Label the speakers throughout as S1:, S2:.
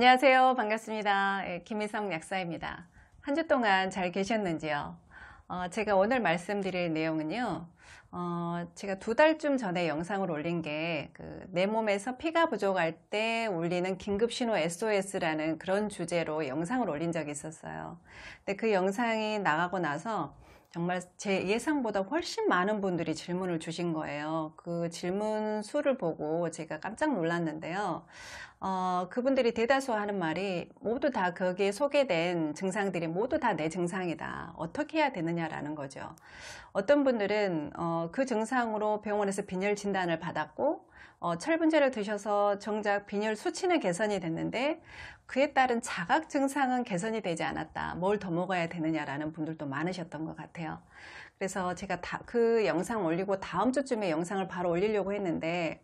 S1: 안녕하세요. 반갑습니다. 김희성 약사입니다. 한 주 동안 잘 계셨는지요? 제가 오늘 말씀드릴 내용은요. 제가 2달쯤 전에 영상을 올린 게 내 몸에서 피가 부족할 때 울리는 긴급신호 SOS라는 그런 주제로 영상을 올린 적이 있었어요. 근데 그 영상이 나가고 나서 정말 제 예상보다 훨씬 많은 분들이 질문을 주신 거예요. 그 질문 수를 보고 제가 깜짝 놀랐는데요. 그분들이 대다수 하는 말이 모두 다 거기에 소개된 증상들이 모두 다 내 증상이다. 어떻게 해야 되느냐라는 거죠. 어떤 분들은 그 증상으로 병원에서 빈혈 진단을 받았고 철분제를 드셔서 정작 빈혈 수치는 개선이 됐는데 그에 따른 자각 증상은 개선이 되지 않았다. 뭘 더 먹어야 되느냐라는 분들도 많으셨던 것 같아요. 그래서 제가 그 영상 올리고 다음 주쯤에 영상을 바로 올리려고 했는데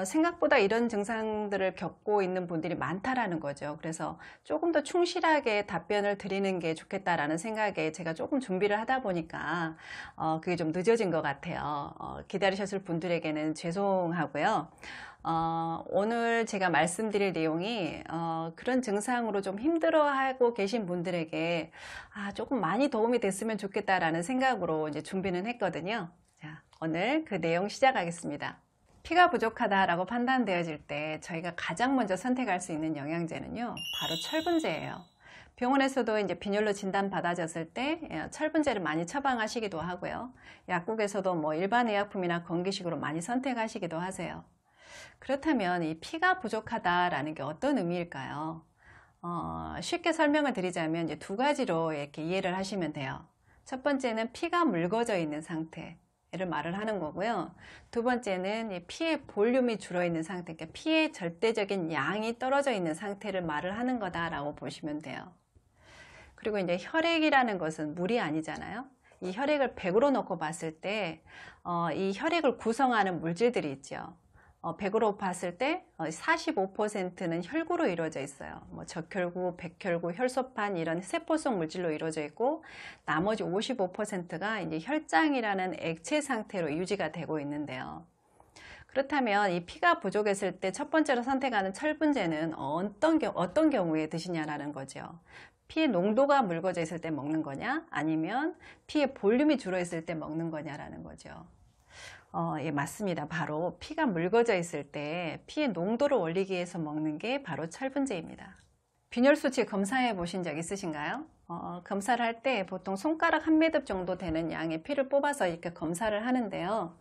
S1: 생각보다 이런 증상들을 겪고 있는 분들이 많다라는 거죠. 그래서 조금 더 충실하게 답변을 드리는 게 좋겠다라는 생각에 제가 조금 준비를 하다 보니까 그게 좀 늦어진 것 같아요. 기다리셨을 분들에게는 죄송하고요. 오늘 제가 말씀드릴 내용이 그런 증상으로 좀 힘들어하고 계신 분들에게 조금 많이 도움이 됐으면 좋겠다라는 생각으로 이제 준비는 했거든요. 자, 오늘 그 내용 시작하겠습니다. 피가 부족하다라고 판단되어질 때 저희가 가장 먼저 선택할 수 있는 영양제는요, 바로 철분제예요. 병원에서도 이제 빈혈로 진단받아졌을 때 철분제를 많이 처방하시기도 하고요. 약국에서도 뭐 일반 의약품이나 건기식으로 많이 선택하시기도 하세요. 그렇다면 이 피가 부족하다라는 게 어떤 의미일까요? 쉽게 설명을 드리자면 이제 2가지로 이렇게 이해를 하시면 돼요. 첫 번째는 피가 묽어져 있는 상태. 를 말을 하는 거고요. 두 번째는 피의 볼륨이 줄어 있는 상태, 그러니까 피의 절대적인 양이 떨어져 있는 상태를 말을 하는 거다라고 보시면 돼요. 그리고 이제 혈액이라는 것은 물이 아니잖아요. 이 혈액을 100으로 놓고 봤을 때, 이 혈액을 구성하는 물질들이 있죠. 100으로 봤을 때 45%는 혈구로 이루어져 있어요. 뭐 적혈구, 백혈구, 혈소판 이런 세포성 물질로 이루어져 있고 나머지 55%가 이제 혈장이라는 액체 상태로 유지가 되고 있는데요. 그렇다면 이 피가 부족했을 때 첫 번째로 선택하는 철분제는 어떤 경우에 드시냐라는 거죠. 피의 농도가 묽어져 있을 때 먹는 거냐, 아니면 피의 볼륨이 줄어 있을 때 먹는 거냐라는 거죠. 예, 맞습니다. 바로 피가 묽어져 있을 때 피의 농도를 올리기 위해서 먹는 게 바로 철분제입니다. 빈혈 수치 검사해 보신 적 있으신가요? 검사를 할 때 보통 손가락 한 매듭 정도 되는 양의 피를 뽑아서 이렇게 검사를 하는데요.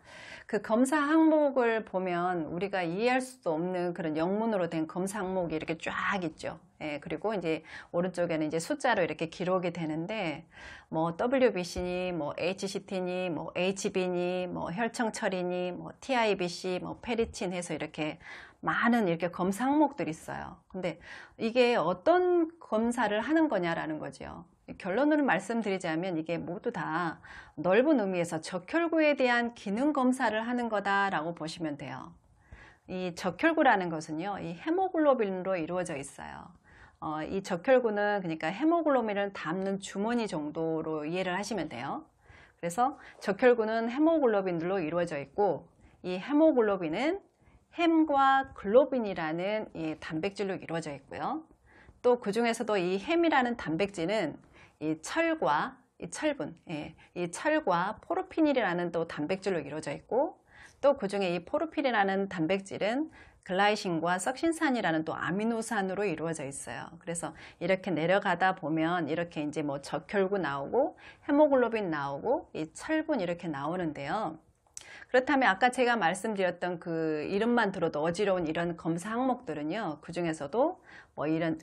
S1: 그 검사 항목을 보면 우리가 이해할 수도 없는 그런 영문으로 된 검사 항목이 이렇게 쫙 있죠. 예, 그리고 이제 오른쪽에는 이제 숫자로 이렇게 기록이 되는데 뭐 WBC니 뭐 HCT니 뭐 HB니 뭐 혈청처리니 뭐 TIBC 뭐 페리친 해서 이렇게 많은 이렇게 검사 항목들이 있어요. 근데 이게 어떤 검사를 하는 거냐라는 거죠. 결론으로 말씀드리자면 이게 모두 다 넓은 의미에서 적혈구에 대한 기능 검사를 하는 거다라고 보시면 돼요. 이 적혈구라는 것은요, 이 헤모글로빈으로 이루어져 있어요. 이 적혈구는 그러니까 헤모글로빈을 담는 주머니 정도로 이해를 하시면 돼요. 그래서 적혈구는 헤모글로빈들로 이루어져 있고 이 헤모글로빈은 햄과 글로빈이라는 이 단백질로 이루어져 있고요. 또 그 중에서도 이 햄이라는 단백질은 이 철과 이 철분, 이 철과 포르핀이라는 또 단백질로 이루어져 있고 또 그 중에 이 포르핀이라는 단백질은 글라이신과 석신산이라는 또 아미노산으로 이루어져 있어요. 그래서 이렇게 내려가다 보면 이렇게 이제 뭐 적혈구 나오고 헤모글로빈 나오고 이 철분 이렇게 나오는데요. 그렇다면 아까 제가 말씀드렸던 그 이름만 들어도 어지러운 이런 검사 항목들은요, 그 중에서도 뭐 이런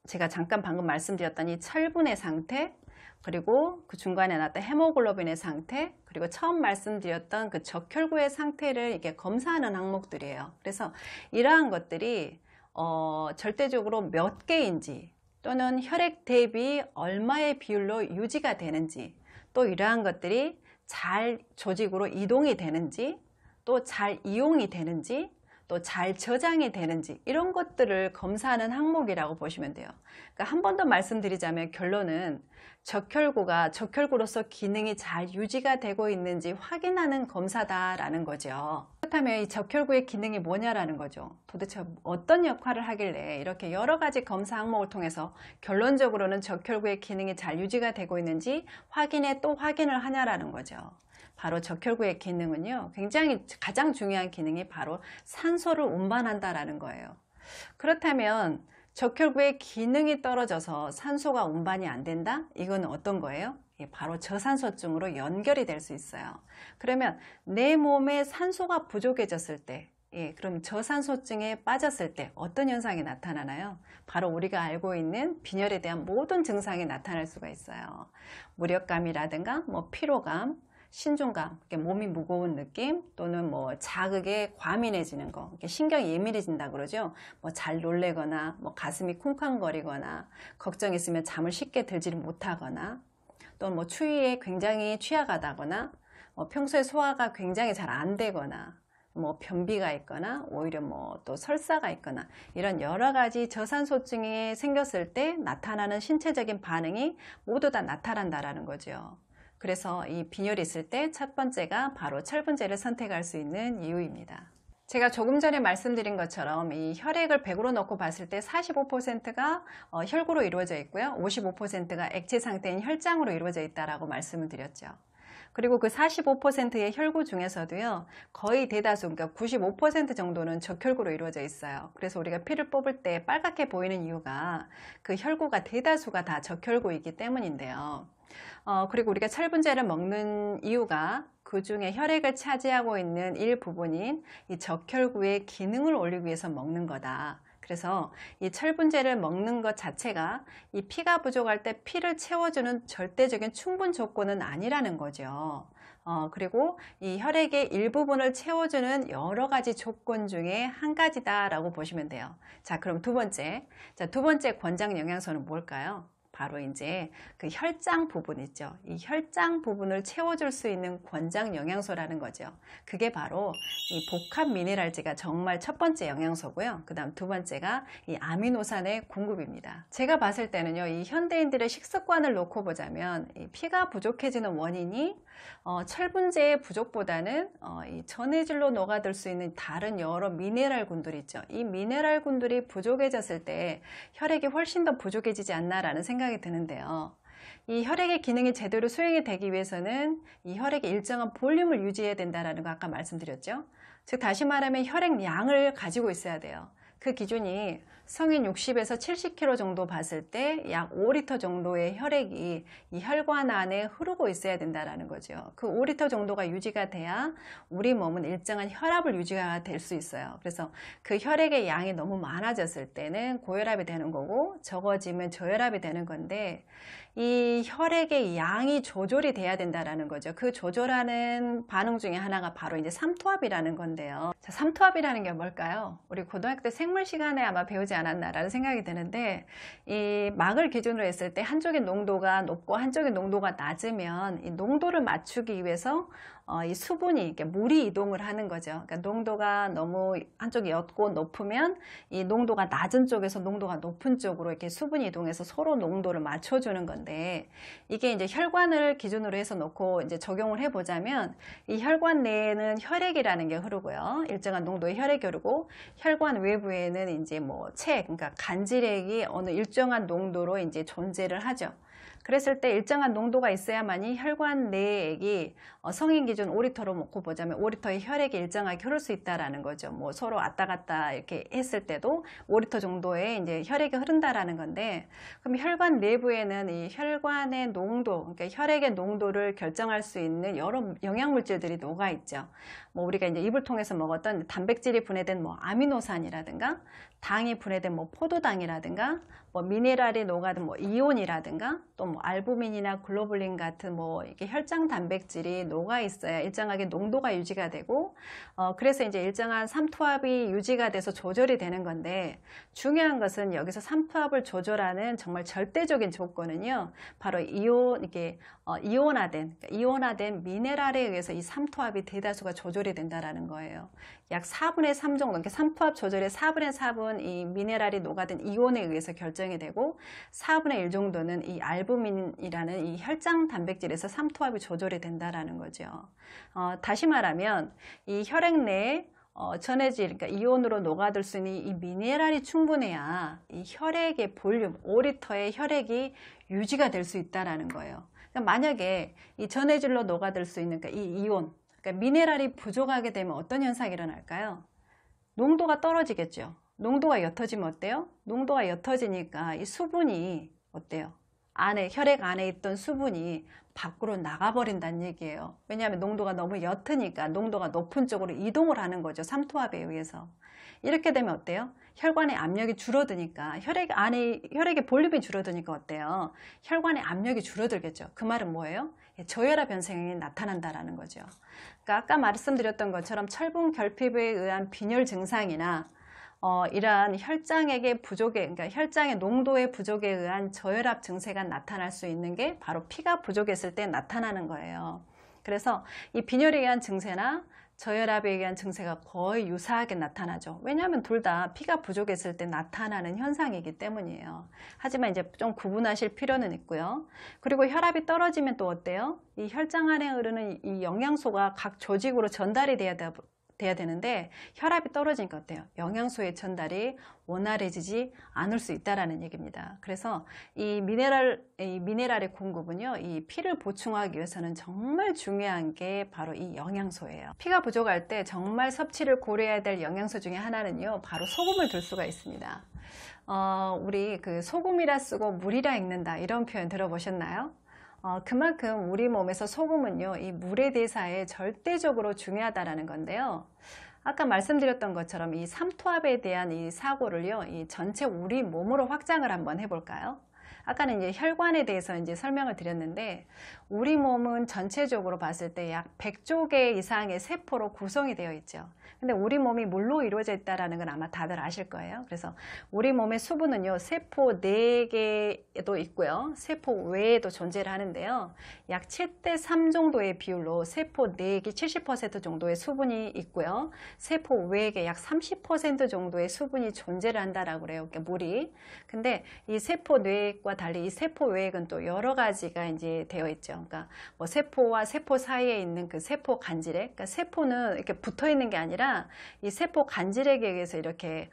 S1: 제가 잠깐 방금 말씀드렸던 이 철분의 상태, 그리고 그 중간에 나왔던 헤모글로빈의 상태, 그리고 처음 말씀드렸던 그 적혈구의 상태를 이렇게 검사하는 항목들이에요. 그래서 이러한 것들이 절대적으로 몇 개인지 또는 혈액 대비 얼마의 비율로 유지가 되는지, 또 이러한 것들이 잘 조직으로 이동이 되는지, 또 잘 이용이 되는지, 또 잘 저장이 되는지, 이런 것들을 검사하는 항목이라고 보시면 돼요. 그러니까 한 번 더 말씀드리자면 결론은 적혈구가 적혈구로서 기능이 잘 유지가 되고 있는지 확인하는 검사다라는 거죠. 그렇다면 이 적혈구의 기능이 뭐냐라는 거죠. 도대체 어떤 역할을 하길래 이렇게 여러 가지 검사 항목을 통해서 결론적으로는 적혈구의 기능이 잘 유지가 되고 있는지 확인에 또 확인을 하냐라는 거죠. 바로 적혈구의 기능은요, 굉장히 가장 중요한 기능이 바로 산소를 운반한다라는 거예요. 그렇다면 적혈구의 기능이 떨어져서 산소가 운반이 안 된다? 이건 어떤 거예요? 바로 저산소증으로 연결이 될 수 있어요. 그러면 내 몸에 산소가 부족해졌을 때, 그럼 저산소증에 빠졌을 때 어떤 현상이 나타나나요? 바로 우리가 알고 있는 빈혈에 대한 모든 증상이 나타날 수가 있어요. 무력감이라든가 피로감, 신중감, 몸이 무거운 느낌, 또는 자극에 과민해지는 거, 신경이 예민해진다 그러죠. 잘 놀래거나, 가슴이 쿵쾅거리거나, 걱정 있으면 잠을 쉽게 들지를 못하거나, 또 추위에 굉장히 취약하다거나, 평소에 소화가 굉장히 잘 안 되거나, 변비가 있거나, 오히려 또 설사가 있거나, 이런 여러 가지 저산소증이 생겼을 때 나타나는 신체적인 반응이 모두 다 나타난다라는 거죠. 그래서 이 빈혈이 있을 때 첫 번째가 바로 철분제를 선택할 수 있는 이유입니다. 제가 조금 전에 말씀드린 것처럼 이 혈액을 100으로 놓고 봤을 때 45%가 혈구로 이루어져 있고요. 55%가 액체 상태인 혈장으로 이루어져 있다라고 말씀을 드렸죠. 그리고 그 45%의 혈구 중에서도요, 거의 대다수, 그러니까 95% 정도는 적혈구로 이루어져 있어요. 그래서 우리가 피를 뽑을 때 빨갛게 보이는 이유가 그 혈구가 대다수가 다 적혈구이기 때문인데요. 그리고 우리가 철분제를 먹는 이유가 그 중에 혈액을 차지하고 있는 일부분인 이 적혈구의 기능을 올리기 위해서 먹는 거다. 그래서 이 철분제를 먹는 것 자체가 이 피가 부족할 때 피를 채워주는 절대적인 충분 조건은 아니라는 거죠. 그리고 이 혈액의 일부분을 채워주는 여러 가지 조건 중에 한 가지다라고 보시면 돼요. 자, 그럼 두 번째 권장 영양소는 뭘까요? 바로 이제 그 혈장 부분 있죠. 이 혈장 부분을 채워줄 수 있는 권장 영양소라는 거죠. 그게 바로 이 복합 미네랄제가 정말 첫 번째 영양소고요. 그 다음 두 번째가 이 아미노산의 공급입니다. 제가 봤을 때는요, 이 현대인들의 식습관을 놓고 보자면 이 피가 부족해지는 원인이 철분제의 부족보다는 이 전해질로 녹아들 수 있는 다른 여러 미네랄군들이 있죠. 이 미네랄군들이 부족해졌을 때 혈액이 훨씬 더 부족해지지 않나라는 생각이 드는데요. 이 혈액의 기능이 제대로 수행이 되기 위해서는 이 혈액의 일정한 볼륨을 유지해야 된다는 거 아까 말씀드렸죠. 즉 다시 말하면 혈액량을 가지고 있어야 돼요. 그 기준이 성인 60에서 70kg 정도 봤을 때 약 5리터 정도의 혈액이 이 혈관 안에 흐르고 있어야 된다는 거죠. 그 5리터 정도가 유지가 돼야 우리 몸은 일정한 혈압을 유지가 될 수 있어요. 그래서 그 혈액의 양이 너무 많아졌을 때는 고혈압이 되는 거고 적어지면 저혈압이 되는 건데 이 혈액의 양이 조절이 돼야 된다는 거죠. 그 조절하는 반응 중에 하나가 바로 이제 삼투압이라는 건데요. 자, 삼투압이라는 게 뭘까요? 우리 고등학교 때 생물 시간에 아마 배우지 않았나라는 생각이 드는데 이 막을 기준으로 했을 때 한쪽의 농도가 높고 한쪽의 농도가 낮으면 이 농도를 맞추기 위해서 이 수분이 이렇게 물이 이동을 하는 거죠. 그러니까 농도가 너무 한쪽이 옅고 높으면 이 농도가 낮은 쪽에서 농도가 높은 쪽으로 이렇게 수분이 이동해서 서로 농도를 맞춰주는 건데 이게 이제 혈관을 기준으로 해서 놓고 이제 적용을 해보자면 이 혈관 내에는 혈액이라는 게 흐르고요. 일정한 농도의 혈액이 흐르고 혈관 외부에는 이제 그러니까 간질액이 어느 일정한 농도로 이제 존재를 하죠. 그랬을 때 일정한 농도가 있어야만이 혈관 내의 액이 성인 기준 5리터로 놓고 보자면 5리터의 혈액이 일정하게 흐를 수 있다라는 거죠. 서로 왔다 갔다 이렇게 했을 때도 5리터 정도의 이제 혈액이 흐른다라는 건데, 그럼 혈관 내부에는 이 혈관의 농도, 그러니까 혈액의 농도를 결정할 수 있는 여러 영양물질들이 녹아 있죠. 우리가 이제 입을 통해서 먹었던 단백질이 분해된 아미노산이라든가, 당이 분해된 포도당이라든가, 미네랄이 녹아든 이온이라든가, 또 알부민이나 글로불린 같은 이렇게 혈장 단백질이 녹아 있어야 일정하게 농도가 유지가 되고, 그래서 이제 일정한 삼투압이 유지가 돼서 조절이 되는 건데, 중요한 것은 여기서 삼투압을 조절하는 정말 절대적인 조건은요, 바로 이온, 이게 이온화된 미네랄에 의해서 이 삼투압이 대다수가 조절이 된다라는 거예요. 약 4분의 3 정도, 그러니까 삼투압 조절의 4분의 4은 이 미네랄이 녹아든 이온에 의해서 결정이 되고 4분의 1 정도는 이 알부민이라는 이 혈장 단백질에서 삼투압이 조절이 된다라는 거죠. 다시 말하면 이 혈액 내에 전해질, 그러니까 이온으로 녹아들 수 있는 이 미네랄이 충분해야 이 혈액의 볼륨, 5리터의 혈액이 유지가 될 수 있다라는 거예요. 그러니까 만약에 이 전해질로 녹아들 수 있는, 그러니까 이 이온, 그러니까 미네랄이 부족하게 되면 어떤 현상이 일어날까요? 농도가 떨어지겠죠. 농도가 옅어지면 어때요? 농도가 옅어지니까 이 수분이 어때요? 혈액 안에 있던 수분이 밖으로 나가버린다는 얘기예요. 왜냐하면 농도가 너무 옅으니까 농도가 높은 쪽으로 이동을 하는 거죠. 삼투압에 의해서. 이렇게 되면 어때요? 혈관의 압력이 줄어드니까 혈액의 볼륨이 줄어드니까 어때요? 혈관의 압력이 줄어들겠죠. 그 말은 뭐예요? 저혈압 현상이 나타난다라는 거죠. 그러니까 아까 말씀드렸던 것처럼 철분 결핍에 의한 빈혈 증상이나 이러한 혈장액의 부족에, 그러니까 혈장의 농도의 부족에 의한 저혈압 증세가 나타날 수 있는 게 바로 피가 부족했을 때 나타나는 거예요. 그래서 이 빈혈에 의한 증세나 저혈압에 의한 증세가 거의 유사하게 나타나죠. 왜냐하면 둘 다 피가 부족했을 때 나타나는 현상이기 때문이에요. 하지만 이제 좀 구분하실 필요는 있고요. 그리고 혈압이 떨어지면 또 어때요? 이 혈장 안에 흐르는 이 영양소가 각 조직으로 전달이 돼야 되는데 혈압이 떨어지니까 어때요? 영양소의 전달이 원활해지지 않을 수 있다라는 얘기입니다. 그래서 이 미네랄의 공급은요, 이 피를 보충하기 위해서는 정말 중요한 게 바로 이 영양소예요. 피가 부족할 때 정말 섭취를 고려해야 될 영양소 중에 하나는요, 바로 소금을 둘 수가 있습니다. 우리 그 소금이라 쓰고 물이라 읽는다 이런 표현 들어보셨나요? 그만큼 우리 몸에서 소금은요, 이 물의 대사에 절대적으로 중요하다라는 건데요. 아까 말씀드렸던 것처럼 이 삼투압에 대한 이 사고를요, 이 전체 우리 몸으로 확장을 한번 해볼까요? 아까는 이제 혈관에 대해서 이제 설명을 드렸는데, 우리 몸은 전체적으로 봤을 때 약 100조 개 이상의 세포로 구성이 되어 있죠. 근데 우리 몸이 물로 이루어져 있다는 건 아마 다들 아실 거예요. 그래서 우리 몸의 수분은요, 세포 4개도 있고요, 세포 외에도 존재를 하는데요. 약 7대 3 정도의 비율로 세포 4개 70% 정도의 수분이 있고요, 세포 외에 약 30% 정도의 수분이 존재를 한다라고 그래요. 그러니까 물이. 근데 이 세포 뇌액과 달리 이 세포 외액은 또 여러 가지가 이제 되어 있죠. 그러니까 뭐 세포와 세포 사이에 있는 그 세포 간질액, 그러니까 세포는 이렇게 붙어 있는 게 아니라 이 세포 간질액에 의해서 이렇게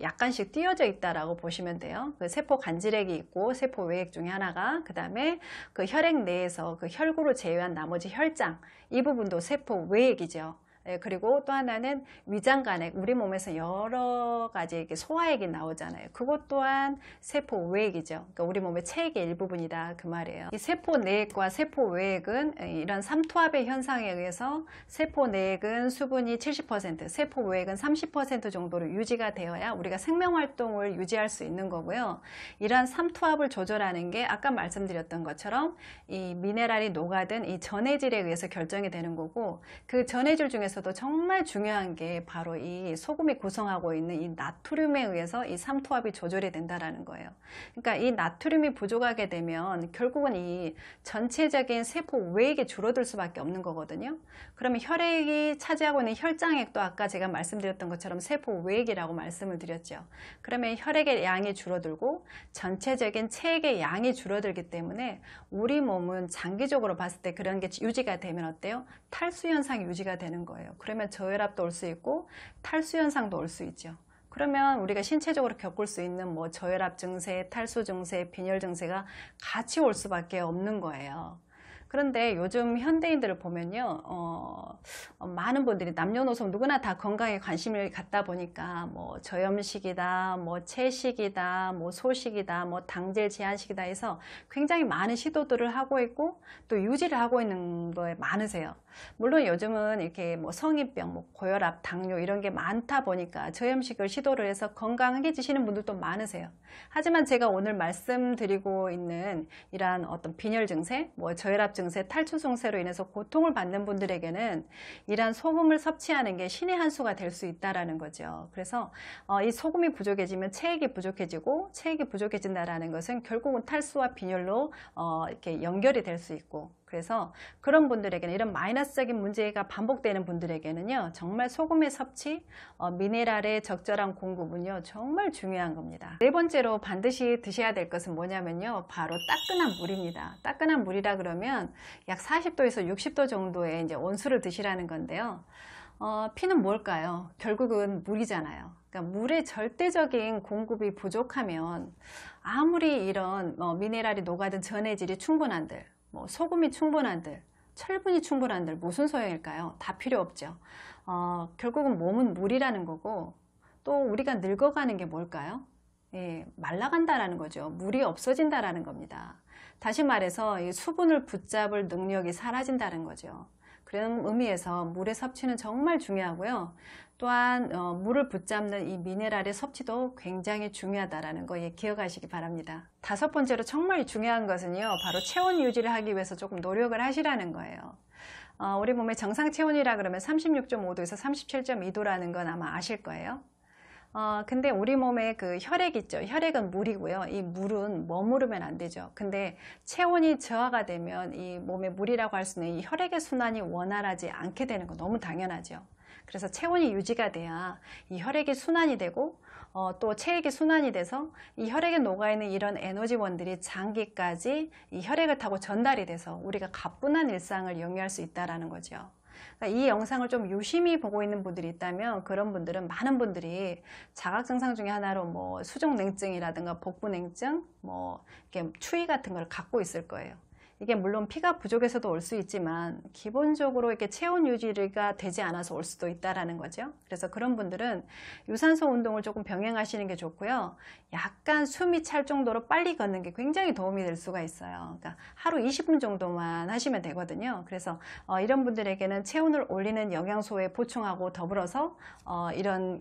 S1: 약간씩 띄어져 있다라고 보시면 돼요. 그 세포 간질액이 있고 세포 외액 중에 하나가, 그 다음에 그 혈액 내에서 그 혈구를 제외한 나머지 혈장, 이 부분도 세포 외액이죠. 그리고 또 하나는 위장간액, 우리 몸에서 여러 가지 이렇게 소화액이 나오잖아요. 그것 또한 세포 외액이죠. 그러니까 우리 몸의 체액의 일부분이다 그 말이에요. 이 세포 내액과 세포 외액은 이런 삼투압의 현상에 의해서 세포 내액은 수분이 70%, 세포 외액은 30% 정도로 유지가 되어야 우리가 생명활동을 유지할 수 있는 거고요. 이러한 삼투압을 조절하는 게 아까 말씀드렸던 것처럼 이 미네랄이 녹아든 이 전해질에 의해서 결정이 되는 거고, 그 전해질 중에서 도 정말 중요한 게 바로 이 소금이 구성하고 있는 이 나트륨에 의해서 이 삼투압이 조절이 된다라는 거예요. 그러니까 이 나트륨이 부족하게 되면 결국은 이 전체적인 세포 외액이 줄어들 수밖에 없는 거거든요. 그러면 혈액이 차지하고 있는 혈장액도 아까 제가 말씀드렸던 것처럼 세포 외액이라고 말씀을 드렸죠. 그러면 혈액의 양이 줄어들고 전체적인 체액의 양이 줄어들기 때문에 우리 몸은 장기적으로 봤을 때 그런 게 유지가 되면 어때요? 탈수 현상이 유지가 되는 거예요. 그러면 저혈압도 올 수 있고 탈수 현상도 올 수 있죠. 그러면 우리가 신체적으로 겪을 수 있는 뭐 저혈압 증세, 탈수 증세, 빈혈 증세가 같이 올 수밖에 없는 거예요. 그런데 요즘 현대인들을 보면요, 많은 분들이 남녀노소 누구나 다 건강에 관심을 갖다 보니까 뭐 저염식이다, 뭐 채식이다, 뭐 소식이다, 뭐 당질 제한식이다 해서 굉장히 많은 시도들을 하고 있고 또 유지를 하고 있는 거에 많으세요. 물론 요즘은 이렇게 뭐 성인병, 뭐 고혈압, 당뇨 이런 게 많다 보니까 저염식을 시도를 해서 건강해지시는 분들도 많으세요. 하지만 제가 오늘 말씀드리고 있는 이러한 어떤 빈혈 증세, 뭐 저혈압 증세, 탈출 증세로 인해서 고통을 받는 분들에게는 이러한 소금을 섭취하는 게 신의 한 수가 될 수 있다라는 거죠. 그래서 이 소금이 부족해지면 체액이 부족해지고, 체액이 부족해진다라는 것은 결국은 탈수와 빈혈로 이렇게 연결이 될 수 있고, 그래서 그런 분들에게는, 이런 마이너스적인 문제가 반복되는 분들에게는요, 정말 소금의 섭취, 미네랄의 적절한 공급은요 정말 중요한 겁니다. 네 번째로 반드시 드셔야 될 것은 뭐냐면요, 바로 따끈한 물입니다. 따끈한 물이라 그러면 약 40도에서 60도 정도의 이제 온수를 드시라는 건데요. 피는 뭘까요? 결국은 물이잖아요. 그러니까 물의 절대적인 공급이 부족하면 아무리 이런 미네랄이 녹아든 전해질이 충분한들, 소금이 충분한들, 철분이 충분한들 무슨 소용일까요? 다 필요 없죠. 결국은 몸은 물이라는 거고, 또 우리가 늙어가는 게 뭘까요? 예, 말라간다라는 거죠. 물이 없어진다라는 겁니다. 다시 말해서 이 수분을 붙잡을 능력이 사라진다는 거죠. 그런 의미에서 물의 섭취는 정말 중요하고요. 또한 물을 붙잡는 이 미네랄의 섭취도 굉장히 중요하다는 거 기억하시기 바랍니다. 다섯 번째로 정말 중요한 것은요, 바로 체온 유지를 하기 위해서 조금 노력을 하시라는 거예요. 우리 몸의 정상 체온이라 그러면 36.5도에서 37.2도라는 건 아마 아실 거예요. 근데 우리 몸에 그 혈액 있죠. 혈액은 물이고요. 이 물은 머무르면 안 되죠. 근데 체온이 저하가 되면 이 몸에 물이라고 할 수 있는 이 혈액의 순환이 원활하지 않게 되는 거 너무 당연하죠. 그래서 체온이 유지가 돼야 이 혈액이 순환이 되고, 또 체액이 순환이 돼서 이 혈액에 녹아있는 이런 에너지원들이 장기까지 이 혈액을 타고 전달이 돼서 우리가 가뿐한 일상을 영위할 수 있다는 거죠. 그러니까 이 영상을 좀 유심히 보고 있는 분들이 있다면, 그런 분들은, 많은 분들이 자각증상 중에 하나로 수족냉증이라든가 복부냉증, 이렇게 추위 같은 걸 갖고 있을 거예요. 이게 물론 피가 부족해서도 올 수 있지만 기본적으로 이렇게 체온 유지가 되지 않아서 올 수도 있다라는 거죠. 그래서 그런 분들은 유산소 운동을 조금 병행하시는 게 좋고요. 약간 숨이 찰 정도로 빨리 걷는 게 굉장히 도움이 될 수가 있어요. 그러니까 하루 20분 정도만 하시면 되거든요. 그래서 이런 분들에게는 체온을 올리는 영양소에 보충하고 더불어서 이런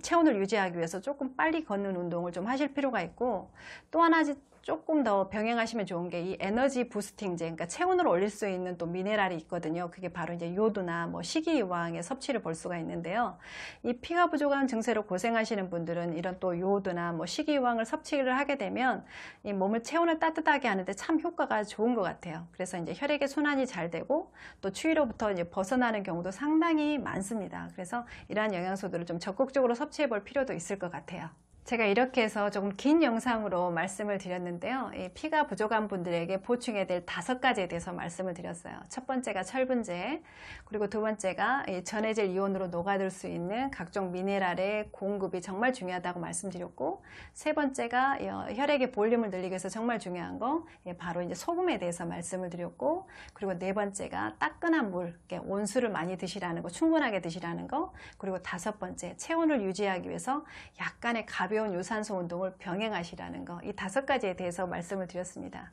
S1: 체온을 유지하기 위해서 조금 빨리 걷는 운동을 좀 하실 필요가 있고, 또 하나 조금 더 병행하시면 좋은 게 이 에너지 부스팅제, 그러니까 체온을 올릴 수 있는 또 미네랄이 있거든요. 그게 바로 이제 요도나 식이유황의 섭취를 볼 수가 있는데요. 이 피가 부족한 증세로 고생하시는 분들은 이런 또 요도나 식이유황을 섭취를 하게 되면 이 몸을 체온을 따뜻하게 하는데 참 효과가 좋은 것 같아요. 그래서 이제 혈액의 순환이 잘 되고, 또 추위로부터 이제 벗어나는 경우도 상당히 많습니다. 그래서 이러한 영양소들을 좀 적극적으로 섭취해 볼 필요도 있을 것 같아요. 제가 이렇게 해서 조금 긴 영상으로 말씀을 드렸는데요. 이 피가 부족한 분들에게 보충해야 될 5가지에 대해서 말씀을 드렸어요. 첫 번째가 철분제, 그리고 두 번째가 이 전해질 이온으로 녹아들 수 있는 각종 미네랄의 공급이 정말 중요하다고 말씀드렸고, 세 번째가 혈액의 볼륨을 늘리기 위해서 정말 중요한 거 바로 이제 소금에 대해서 말씀을 드렸고, 그리고 네 번째가 따끈한 물, 온수를 많이 드시라는 거, 충분하게 드시라는 거, 그리고 다섯 번째 체온을 유지하기 위해서 약간의 가벼운 유산소 운동을 병행하시라는 거, 이 5가지에 대해서 말씀을 드렸습니다.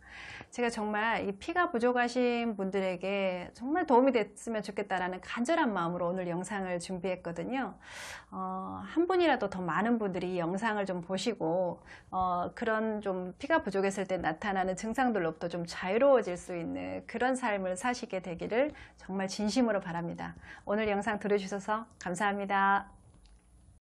S1: 제가 정말 이 피가 부족하신 분들에게 정말 도움이 됐으면 좋겠다라는 간절한 마음으로 오늘 영상을 준비했거든요. 한 분이라도 더 많은 분들이 이 영상을 좀 보시고 그런 좀 피가 부족했을 때 나타나는 증상들로부터 좀 자유로워질 수 있는 그런 삶을 사시게 되기를 정말 진심으로 바랍니다. 오늘 영상 들어주셔서 감사합니다.